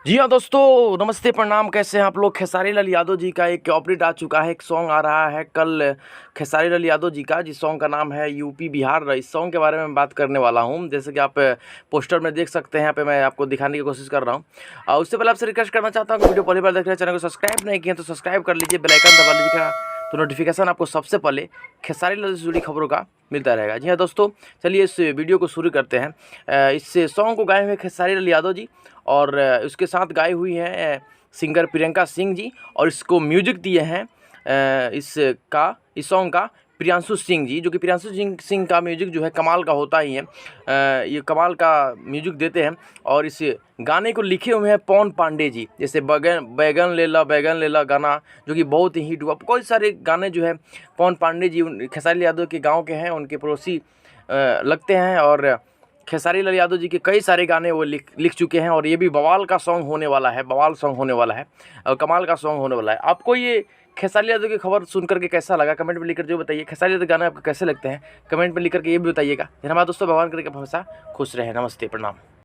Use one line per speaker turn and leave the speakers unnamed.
जी हाँ दोस्तों, नमस्ते प्रणाम। कैसे हैं आप लोग। खेसारी लाल यादव जी का एक अपडेट आ चुका है। एक सॉन्ग आ रहा है कल खेसारी लाल यादव जी का, जिस सॉन्ग का नाम है यूपी बिहार। इस सॉन्ग के बारे में बात करने वाला हूँ। जैसे कि आप पोस्टर में देख सकते हैं, यहाँ पे मैं आपको दिखाने की कोशिश कर रहा हूँ। उससे पहले आपसे रिक्वेस्ट करना चाहता हूँ कि वीडियो पहली बार देख रहे हैं, चैनल को सब्सक्राइब नहीं किया तो सब्सक्राइब कर लीजिए, बेल आइकन दबा लीजिएगा, तो नोटिफिकेशन आपको सबसे पहले खेसारी लाल से जुड़ी खबरों का मिलता रहेगा। जी हाँ दोस्तों, चलिए इस वीडियो को शुरू करते हैं। इस सॉन्ग को गाए हुए खेसारी लाल यादव जी, और उसके साथ गाई हुई है सिंगर प्रियंका सिंह जी, और इसको म्यूजिक दिए हैं इस सॉन्ग का प्रियांशु सिंह जी, जो कि प्रियांशु सिंह का म्यूजिक जो है कमाल का होता ही है। ये कमाल का म्यूजिक देते हैं। और इस गाने को लिखे हुए हैं पवन पांडे जी। जैसे बैगन ले ला गाना, जो कि बहुत ही हिट हुआ। कई सारे गाने जो है पवन पांडे जी खेसारी यादव के गाँव के हैं, उनके पड़ोसी लगते हैं। और खेसारी लाल यादव जी के कई सारे गाने वो लिख चुके हैं, और ये भी बवाल का सॉन्ग होने वाला है, बवाल सॉन्ग होने वाला है और कमाल का सॉन्ग होने वाला है। आपको ये खेसारी यादव की खबर सुन करके कैसा लगा, कमेंट में लिख कर जो बताइए। खेसारी यादव गाने आपको कैसे लगते हैं, कमेंट में लिख करके ये भी बताइएगा। धन्यवाद दोस्तों, भगवान करके हमेशा खुश रहे। नमस्ते प्रणाम।